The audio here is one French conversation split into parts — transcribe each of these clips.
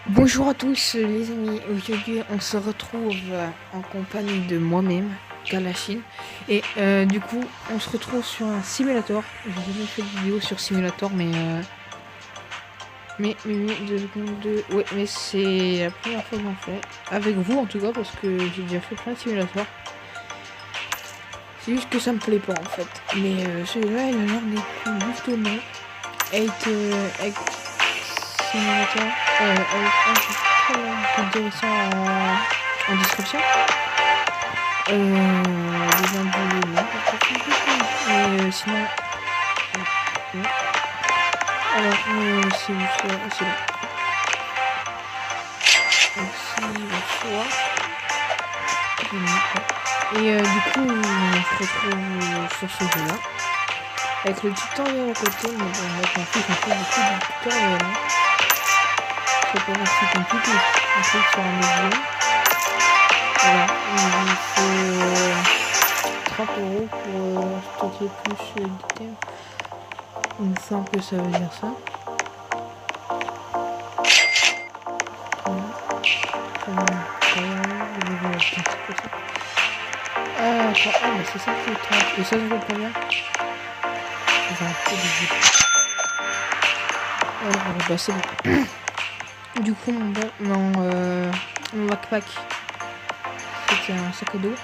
Bonjour à tous les amis, aujourd'hui on se retrouve en compagnie de moi-même, Kalachine, et du coup on se retrouve sur un simulator. J'ai jamais fait de vidéo sur simulator mais 2 secondes ouais, mais c'est la première fois que j'en fais, avec vous en tout cas parce que j'ai déjà fait plein de simulators. C'est juste que ça me plaît pas en fait, mais celui-là il a l'air d'être justement 8 simulator je vais dire ça en description. Les individus, non, mais sinon, non. Alors, c'est bon. Merci, bonsoir. Et du coup, on se retrouve sur ce jeu-là. Avec le tutoriel à côté, mais bon, moi, je m'en fiche, on fait beaucoup de tutoriel. Hein. C'est pas si compliqué. On clique sur un avion. Voilà, il faut 30 € pour stocker plus d'items. Il me semble que ça veut dire ça. Ah, mais c'est ça qui est 30. Et ça vaut combien? Alors, bah c'est bon. Du coup, mon backpack, c'était un sac à dos.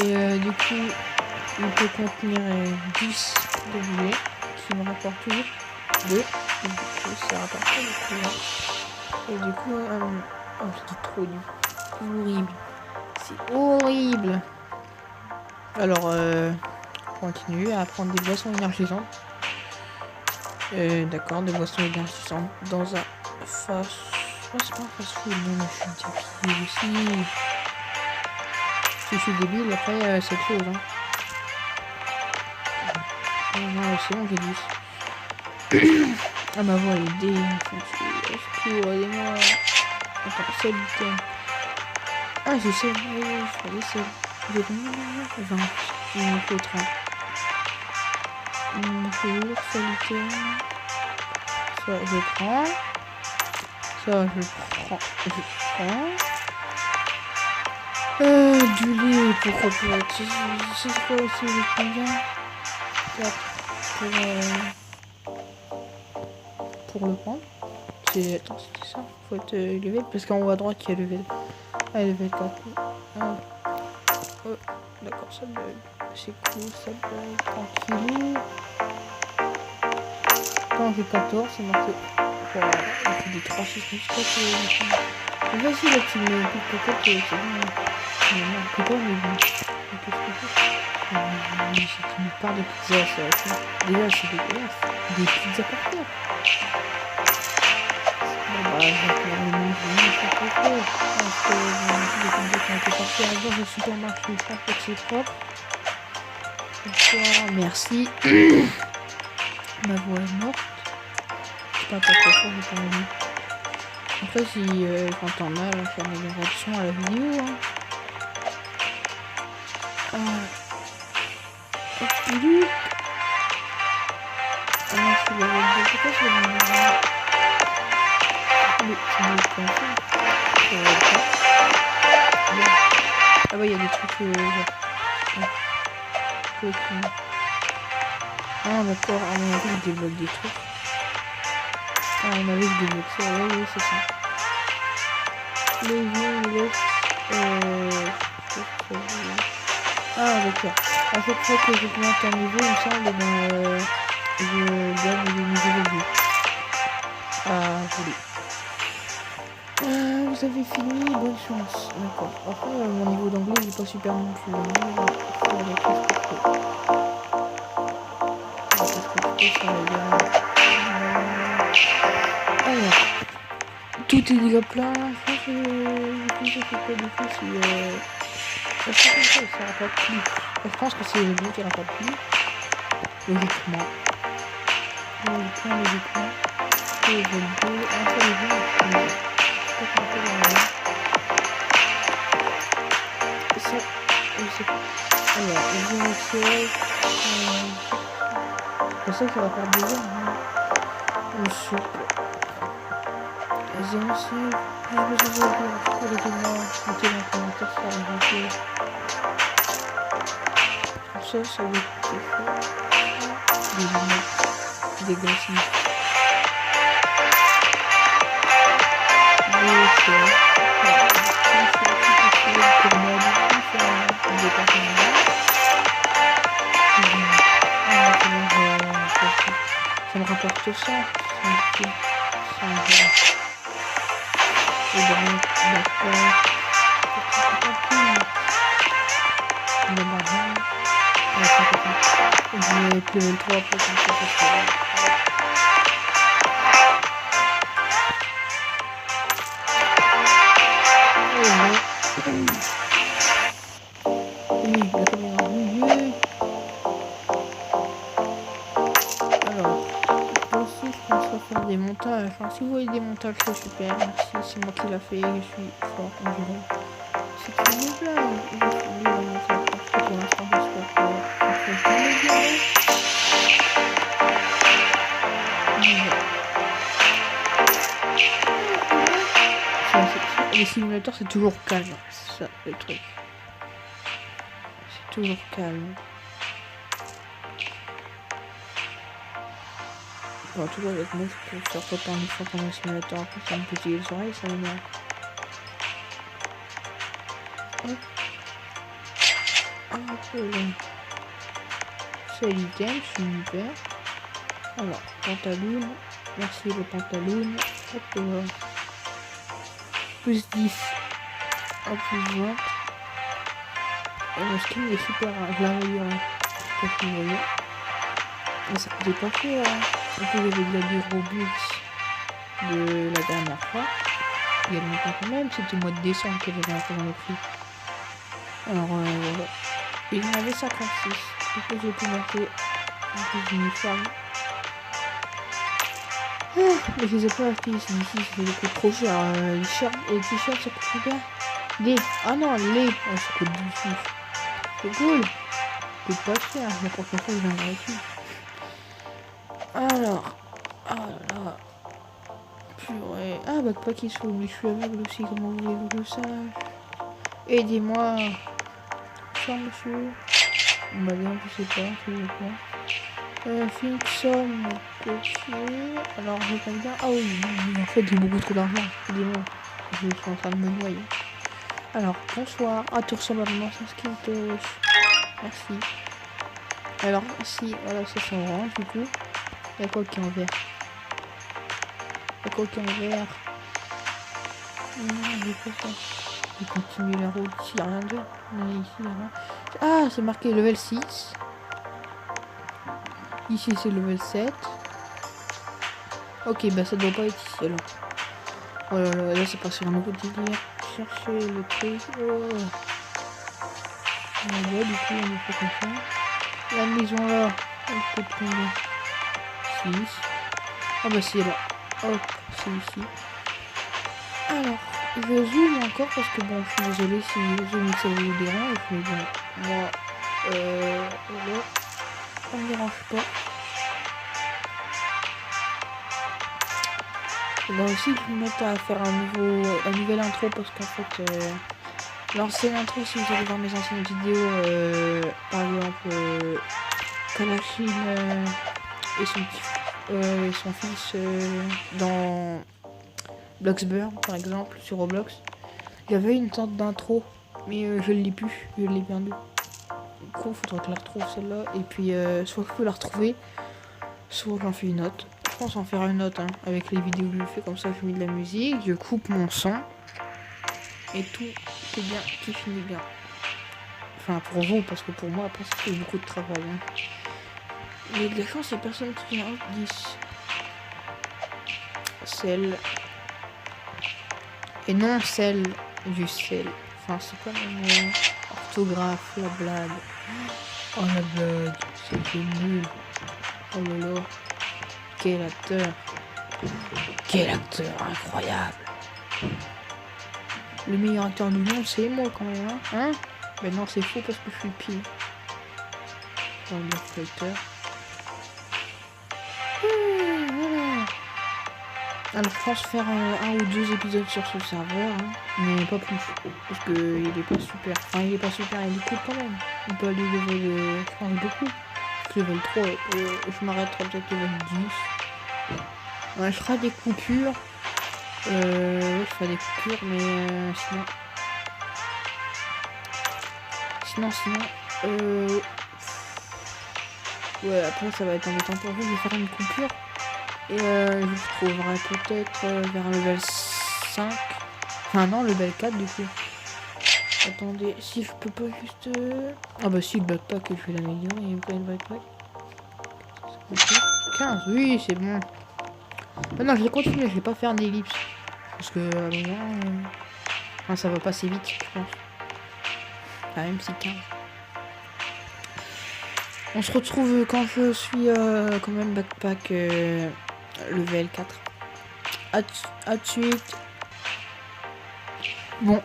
Et du coup, il peut contenir 10 de billets, qui me rapporte toujours 2. Et du coup, ça rapporte pas beaucoup. Et du coup, oh, c'est trop dur. Horrible. C'est horrible. Alors, continue à prendre des boissons énergisantes. D'accord, des boissons énergisantes dans un fast... Oh, c'est pas un fast food, non, mais je suis débile aussi. Si je suis débile, après, c'est autre chose, hein. Non, c'est bon, j'ai dit. Ah, ma voix, elle est défoncée. Au secours, aidez-moi. Attends, seul item. Ah, j'ai seul. Oui, je fais les seuls. J'ai combien? 20. Il me faut 30. Il me faut l'ours item. Ça, je prends. Ça, je prends. Du lait, pourquoi pas. C'est quoi aussi le combien? 4 pour le prendre. C'est... Attends, c'était ça. Faut être level. Parce qu'en haut à droite, il y a level. Ah, level 4. Ah. Oh, d'accord, ça bug. C'est cool, ça bug. Tranquille. Quand j'ai 14, c'est marqué. Voilà, il faut des 3 6 plus 4. Vas-y, là, tu me piques peut-être. C'est bon. Non, c'est pas, mais bon. Qu'est-ce que c'est? C'est une part de pizza, ça. Déjà, c'est dégueulasse. Des pizzas par terre. Bon, bah, je vais faire le même jeu, mais c'est pas trop. Parce que les pizzas qui ont été parties avant au supermarché, je pense que c'est propre. Bonsoir, merci. Ma voix est morte. Je sais pas pourquoi j'ai pas envie. Après, si j'entends mal, on va faire une réaction à la vidéo. Hein. Philippe. Ah non, je suis le rôle. Pourquoi je vais me dire? C'est mieux comme ça. Ah bah, il y a des trucs ah d'accord, à mon avis, je débloque des trucs. Ah, à mon avis, je débloque ça. Oui, c'est ça. Les vieux, ah d'accord. À chaque fois que je commence un niveau, il me semble, je gagne des niveaux de vie. Ah, joli. Vous avez fini, bonne chance. D'accord. Après, mon niveau d'anglais, il est pas super non plus. Alors, tout est déjà plein. Je pense que je fais pas du tout si... ça rapporte plus. Je pense que c'est le bon qui rapporte plus. Logiquement. Logiquement. Et je vais un peu les gens. Ça, je sais pas. Alors, je vais essayer. C'est ça qui rapporte déjà. Je sais pas. 06. Je vous ai dit, collez-moi, mettez dans les commentaires, ça va me rappeler. Ça va être fort. Des lunettes, des glacis. Ça me rapporte ça. Et donc, je vais être level 3 pour ça. Des montages, enfin, si vous voyez des montages, c'est super, merci, c'est moi qui l'a fait, je suis fort en juré. C'est une blague, je suis nul en montage, parce que pour l'instant, j'espère que je vais bien. Les simulateurs, c'est toujours calme, c'est ça le truc. C'est toujours calme. Bon, toujours avec moi, je peux faire pas une fois pendant le simulateur, après ça me pétille les oreilles, ça m'énerve. Hop. C'est l'item, super. Alors, pantalon, merci le pantalon. Hop là. Plus 10. Hop, plus 20. Et le skin est super, je l'avais eu, hein. Je sais pas si vous voyez. Mais ça coûtait pas cher, hein. Un peu, il y avait de la vie Robux de la dernière fois. Il y a longtemps quand même, c'était au mois de décembre qu'il y avait un peu dans le prix. Alors voilà. Et j'en avais 56. Du coup j'ai pu monter un peu d'uniforme. Mais je les ai pas achetés ici, c'est des coûts trop cher. Les t-shirts ça coûte combien? Ah non, ça coûte 12 sous. C'est cool. Ça coûte pas cher, mais pour contre je viendrai ici. Alors, là. Purée. Ah, backpack il se fout, mais je suis aveugle aussi, comment voulez-vous que je le sache? Aidez-moi. Ça, monsieur. Bah, bien, je sais pas, s'il vous plaît. Finxom, ok. Alors, je compte bien. Ah oui, en fait, j'ai beaucoup trop d'argent. Aidez-moi. Je suis en train de me noyer. Alors, bonsoir. Ah, tu ressembles à mon ancien skin, merci. Alors, ici, voilà, ça c'est orange, du coup. Il y a quoi qui est en vert? Il y a quoi qui est en vert? Non, j'ai pas ça. Je continue la route. Ici, il n'y a rien de vert. Non, ici, il y a rien. Ah, c'est marqué level 6. Ici, c'est level 7. Ok, bah ça doit pas être ici alors. Oh là là, là c'est passé un nouveau délire. Chercher le truc. Oh. Voilà, du coup, on est fait comme ça. La maison là, elle peut tomber. 6. Ah bah c'est là. Hop, c'est ici. Alors, je zoome encore parce que bon, je suis désolée si je zoome que ça vous dérange, mais bon, moi, là, ça me dérange pas. Il va aussi que je me mette à faire un nouvel intro parce qu'en fait, l'ancienne intro, si vous allez voir mes anciennes vidéos, par exemple, Kalachine et son fils dans Bloxburg, par exemple, sur Roblox, il y avait une sorte d'intro, mais je ne l'ai plus, je l'ai perdu. Du coup, il faudra que je la retrouve celle-là, et puis soit je peux la retrouver, soit j'en fais une autre. Je pense en faire une autre, hein, avec les vidéos que je fais, comme ça je mets de la musique, je coupe mon son, et tout est bien, tout finit bien. Enfin, pour vous, parce que pour moi, après, ça fait beaucoup de travail. Hein. Mais de la chance, il n'y a personne qui vient. 10. Sel. Et non sel du sel. Enfin, c'est pas le mot. Orthographe, la blague. Oh, la blague. C'était nul. Oh là là. Quel acteur. Quel acteur incroyable. Le meilleur acteur du monde, c'est moi quand même. Hein, ben non, c'est faux parce que je suis pile. Oh, le fighter. Voilà. Alors je pense faire un ou deux épisodes sur ce serveur, hein, mais pas plus. Parce que il est pas super. Enfin il est pas super, il est cool quand même. On peut aller level, je pense beaucoup. Level 3, je m'arrêterai peut-être level 10. Ouais, je ferai des coupures. Ouais, je ferai des coupures, mais sinon, ouais, après ça va être embêtant pour vous, je vais faire une coupure. Et je vous trouverai peut-être vers level 5. Enfin non, level 4 du coup. Attendez, si je peux pas juste... Ah bah si, le backpack, je vais l'améliorer, il y a pas une backpack. 15, oui, c'est bon. Ah non, je vais continuer, je vais pas faire d'ellipse. Parce que à un moment... Enfin, ça va passer vite, je pense. Enfin, même si 15. On se retrouve quand je suis quand même backpack level 4. À de suite. Bon,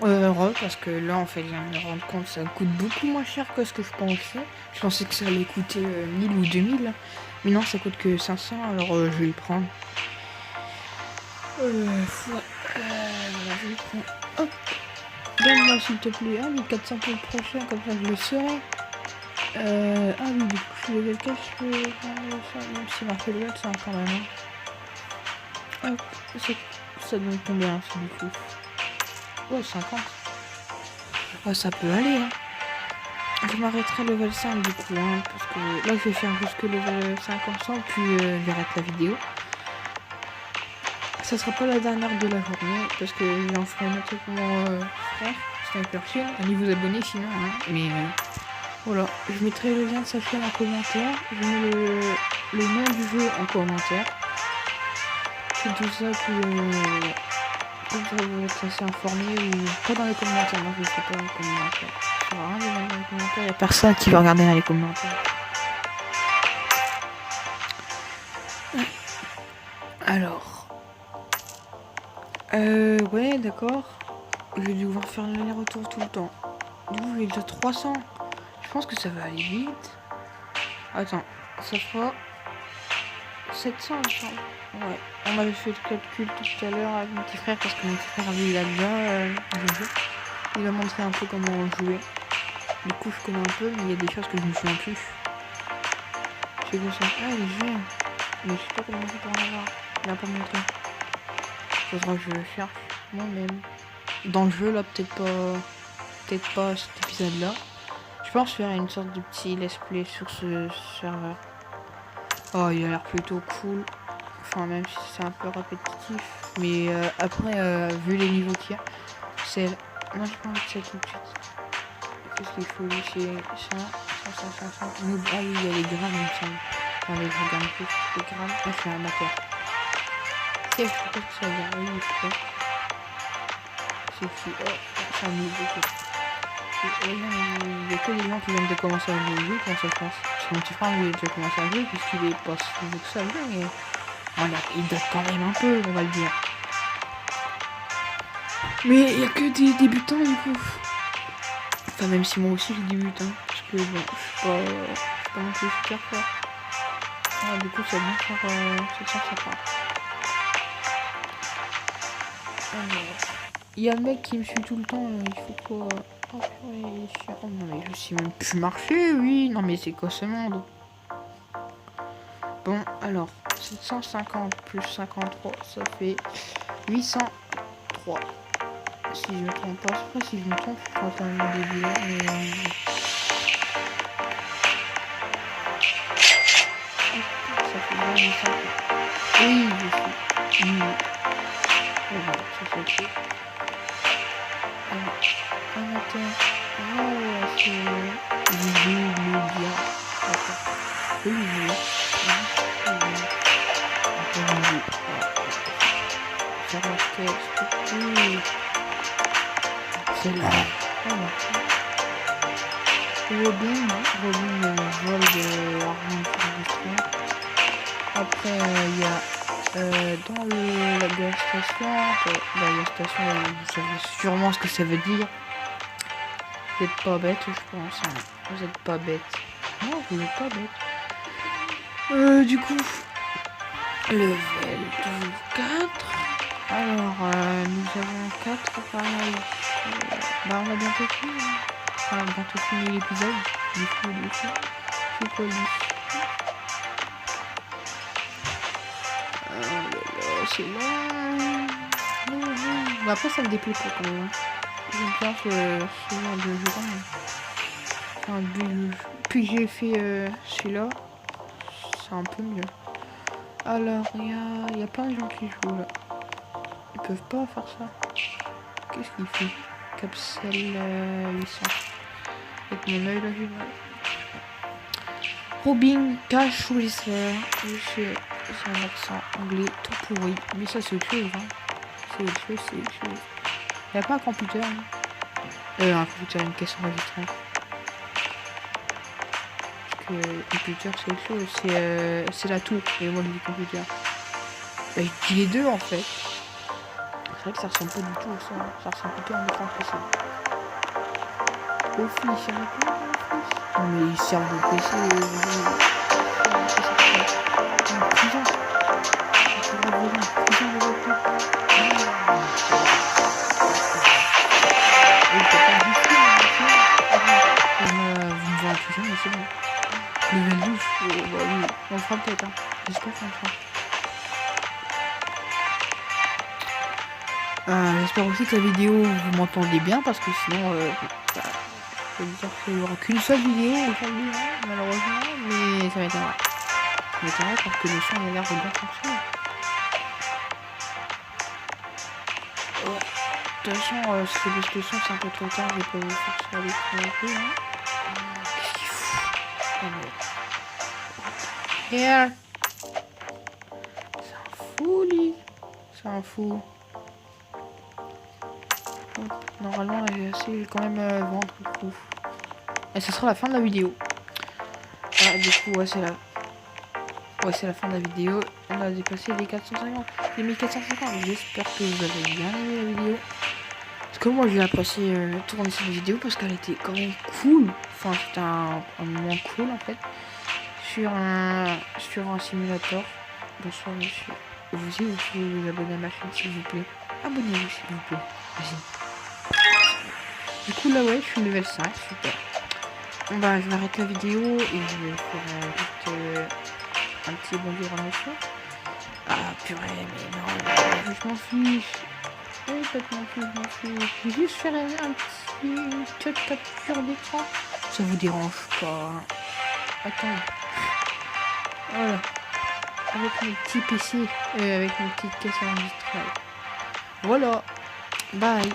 parce que là, en fait, je viens de me rendre compte, ça coûte beaucoup moins cher que ce que je pensais. Je pensais que ça allait coûter 1000 ou 2000. Mais non, ça coûte que 500, alors je vais le prendre. Voilà, je le prends. Hop. Donne-moi s'il te plaît. Ah, 1400 pour le prochain, comme ça je le saurai. Ah oui, du coup, je suis level 4, je peux prendre ça, même si marqué level 5 quand même. Hein. Hop, ça donne combien, ça, du coup? Oh, 50. Oh, ça peut aller, hein. Je m'arrêterai level 5 du coup, hein, parce que là je vais faire jusque level 50, puis j'arrête la vidéo. Ça sera pas la dernière de la journée, parce que j'en ferai une autre pour mon frère, Sniper Shield. Allez vous abonner sinon, hein. Mais voilà, je mettrai le lien de sa chaîne en commentaire, je mets le nom du jeu en commentaire. C'est tout ça, puis comme ça vous êtes assez informé, ou pas dans les commentaires, moi je ne sais pas dans les commentaires. Ça sert à rien de mettre dans les commentaires, il n'y a personne qui va regarder dans les commentaires. Alors, ouais, d'accord. Je vais devoir faire l'aller-retour tout le temps. Du coup, j'ai déjà 300. Je pense que ça va aller vite. Attends, ça fera 700, je pense. Ouais, on avait fait le calcul tout à l'heure avec mon petit frère parce que mon petit frère, lui, il a déjà joué. Il a montré un peu comment jouer. Du coup, je connais un peu, mais il y a des choses que je ne me souviens plus. C'est quoi ça? Ah, il est géant. Mais je sais pas comment on fait pour en avoir. Il n'a pas montré. Faudra que je le cherche moi-même. Dans le jeu, là, peut-être pas cet épisode-là. Je pense faire une sorte de petit let's play sur ce serveur. Oh, il a l'air plutôt cool. Enfin, même si c'est un peu répétitif. Mais après, vu les niveaux qu'il y a, c'est... Non, j'ai pas envie de ça tout de suite. Qu'est-ce qu'il faut lui? C'est ça. Ah oui, il y a les grammes, il me semble. Allez, je regarde plus les grammes. Moi, je suis un amateur. Je sais pas que ça vient. Oui, je sais. C'est qui? Oh, c'est un nouveau. Il y a que les gens qui viennent de commencer à jouer, comment ça se passe? Parce que mon petit frère, il a déjà commencé à jouer, puisqu'il est pas si vieux que ça, mais... Voilà, il date quand même un peu, on va le dire. Mais il y a que des débutants, du coup. Enfin, même si moi aussi, je débute, hein. Parce que, bon, je suis pas non plus super fort. Ah, du coup, ça va bien faire 750. Alors... Il y a le mec qui me suit tout le temps, il faut quoi? Oh, il est chiant. Non, mais je sais même plus marcher, oui. Non, mais c'est quoi ce monde? Bon, alors, 750 plus 53, ça fait 803. Si je me trompe pas, c'est pas si je me trompe, je crois quand même au début là, mais... ça fait bien 800. Oui, je sais. Voilà, ça fait tout. Alors, amateur. Oh, c'est... Vidéo, média. D'accord. Oui, oui. Faire la tête. Oui. C'est là. Robin vole de l'argent industriel. Après, il y a dans la gas station, vous savez sûrement ce que ça veut dire. Vous êtes pas bête, je pense. Hein. Vous êtes pas bête. Non, vous êtes pas bête. Du coup, level 4. Alors, nous avons 4 appareils. Bah, on a bientôt fini. Hein. Enfin, bientôt fini l'épisode. Du coup, c'est quoi lui? Oh là là, c'est long. Bah, après, ça me déplaît pas quand même. J'aime bien ce genre de jeu quand même. Enfin, puis j'ai fait celui-là, c'est un peu mieux. Alors, il y a plein de gens qui jouent là. Ils peuvent pas faire ça. Qu'est-ce qu'il fait? Capsule 800. Avec mon œil là, j'ai mal. Robin, cache ou laisser. C'est un accent anglais tout pourri. Mais ça, c'est autre chose. Hein. C'est autre chose, c'est autre chose. Il n'y a pas un computer. Hein. Un computer, une caisse enregistrante. Parce que le computer, c'est autre chose. C'est la tour. Et moi, je dis computer. Bah, je dis les deux en fait. C'est vrai que ça ressemble pas du tout à ça. Ça ressemble plutôt à un écran PC. Au fils, il y a quoi au fils? Non mais ils servent de PC. Prison. Vous me voyez en prison, mais c'est bon. Level 12, bah oui, on le fera peut-être. Hein. J'espère qu'on le fera. J'espère aussi que la vidéo vous m'entendez bien parce que sinon je peux dire qu'il n'y aura qu'une seule vidéo aujourd'hui hein, malheureusement mais ça m'étonnerait. Ça m'étonnerait parce que le son a l'air de bien fonctionner. Ouais. De toute façon si le son c'est un peu trop tard, je vais pas vous forcer à l'écran non plus. Hein. Qu'est-ce qu'il fout? Here. C'est un fou lui. C'est un fou. Normalement, j'ai quand même vendre le coup. Et ce sera la fin de la vidéo. Voilà, du coup, ouais, c'est la fin de la vidéo. On a dépassé les 450. Les 1450. J'espère que vous avez bien aimé la vidéo. Parce que moi, j'ai apprécié tourner cette vidéo parce qu'elle était quand même cool. Enfin, c'était un moment cool en fait. Sur un simulateur. Bonsoir, monsieur. Vous aussi, vous pouvez vous abonner à ma chaîne s'il vous plaît. Abonnez-vous s'il vous plaît. Vas-y. Du coup là ouais je suis level 5, super. Bon bah je vais arrêter la vidéo et je vais faire juste un petit bonjour à monsieur. Ah purée mais non, je m'en fiche. Oui peut-être je m'en fiche. Je vais juste faire une petite capture d'écran. Ça vous dérange pas. Attends. Voilà. Avec mon petit PC, avec une petite caisse enregistrée. Voilà. Bye.